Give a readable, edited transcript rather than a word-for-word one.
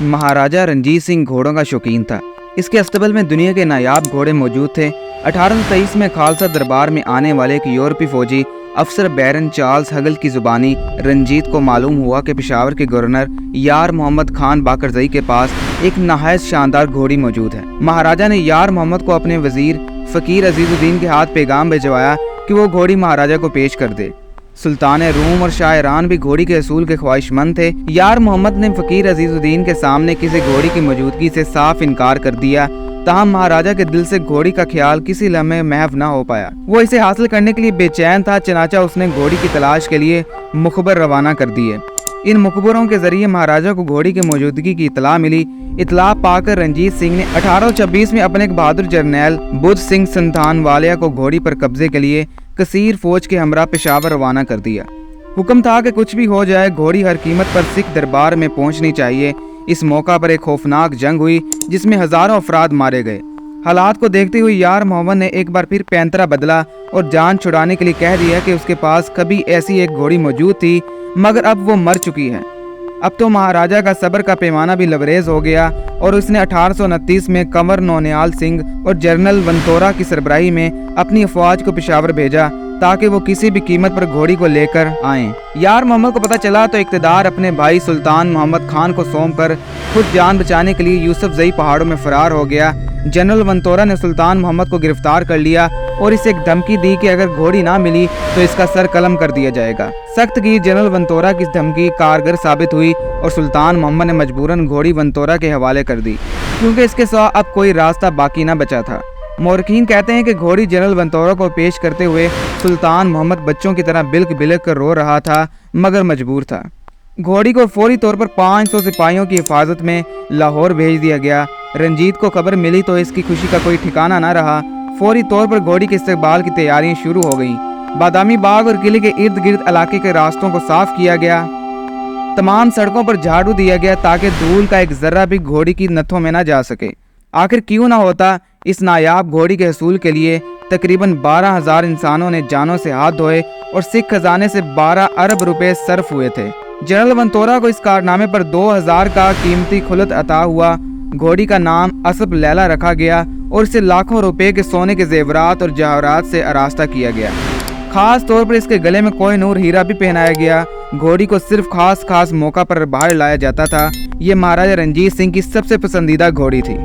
महाराजा रंजीत सिंह घोड़ों का शौकीन था। इसके अस्तबल में दुनिया के नायाब घोड़े मौजूद थे। 1823 में खालसा दरबार में आने वाले एक यूरोपीय फौजी अफसर बैरन चार्ल्स हगल की जुबानी रंजीत को मालूम हुआ कि पेशावर के गवर्नर यार मोहम्मद खान बाकरजई के पास एक नहायत शानदार घोड़ी मौजूद है। महाराजा ने यार मोहम्मद को अपने वजीर फ़कीर अजीजुद्दीन के हाथ पैगाम भिजवाया कि वो घोड़ी महाराजा को पेश कर दे। सुल्तान रूम और शाह ईरान भी घोड़ी के असूल के ख्वाहिशमंद थे। यार मोहम्मद ने फ़कीर अजीजुद्दीन के सामने किसी घोड़ी की मौजूदगी से साफ इनकार कर दिया। ताहम महाराजा के दिल से घोड़ी का ख्याल किसी लम्हे महव न हो पाया। वो इसे हासिल करने के लिए बेचैन था। चनाचा उसने घोड़ी की तलाश के लिए मुखबर रवाना कर दिए। इन मुखबरों के जरिए महाराजा को घोड़ी की मौजूदगी की इतला मिली। इतला पाकर रंजीत सिंह ने 1826 में अपने एक बहादुर जर्नैल बुद्ध सिंह संथानवालिया को घोड़ी पर कब्जे के लिए कसीर फौज के हमरा पेशावर रवाना कर दिया। हुक्म था कि कुछ भी हो जाए घोड़ी हर कीमत पर सिख दरबार में पहुंचनी चाहिए। इस मौका पर एक खौफनाक जंग हुई जिसमें हजारों अफराद मारे गए। हालात को देखते हुए यार मोहम्मद ने एक बार फिर पैंतरा बदला और जान छुड़ाने के लिए कह दिया कि उसके पास कभी ऐसी एक घोड़ी मौजूद थी, मगर अब वो मर चुकी है। अब तो महाराजा का सब्र का पैमाना भी लबरेज हो गया और उसने 1829 में कंवर नौनियाल सिंह और जनरल वंतोरा की सरबराही में अपनी अफवाज को पेशावर भेजा ताकि वो किसी भी कीमत पर घोड़ी को लेकर आएं। यार मोहम्मद को पता चला तो इक़्तिदार अपने भाई सुल्तान मोहम्मद खान को सौंप कर खुद जान बचाने के लिए यूसुफजई पहाड़ों में फरार हो गया। जनरल वंतोरा ने सुल्तान मोहम्मद को गिरफ्तार कर लिया और इसे एक धमकी दी कि अगर घोड़ी ना मिली तो इसका सर कलम कर दिया जाएगा। सख्त की जनरल वंतोरा की धमकी कारगर साबित हुई और सुल्तान मोहम्मद ने मजबूरन घोड़ी वंतोरा के हवाले कर दी, क्योंकि इसके सिवा अब कोई रास्ता बाकी न बचा था। मौरखीन कहते हैं कि घोड़ी जनरल वंतोरा को पेश करते हुए सुल्तान मोहम्मद बच्चों की तरह बिल्क बिलक कर रो रहा था, मगर मजबूर था। घोड़ी को फौरी तौर पर 500 सिपाहियों की हिफाजत में लाहौर भेज दिया गया। रंजीत को खबर मिली तो इसकी खुशी का कोई ठिकाना न रहा। फौरी तौर पर घोड़ी के इस्तकबाल की तैयारियां शुरू हो गईं। बादामी बाग और किले के इर्द गिर्द इलाके के रास्तों को साफ किया गया। तमाम सड़कों पर झाड़ू दिया गया ताकि धूल का एक जर्रा भी घोड़ी की नथों में न जा सके। आखिर क्यों ना होता, इस नायाब घोड़ी के हसूल के लिए तकरीबन 12,000 इंसानों ने जानों से हाथ धोए और सिख खजाने से 12 अरब रुपए सर्फ हुए थे। जनरल वंतोरा को इस कारनामे पर 2,000 का कीमती खुलत अता हुआ। घोड़ी का नाम असफ लैला रखा गया और इसे लाखों रुपए के सोने के जेवरात और जवाहरात से आरास्ता किया गया। खास तौर पर इसके गले में कोई नूर हीरा भी पहनाया गया। घोड़ी को सिर्फ खास मौका पर बाहर लाया जाता था। ये महाराजा रंजीत सिंह की सबसे पसंदीदा घोड़ी थी।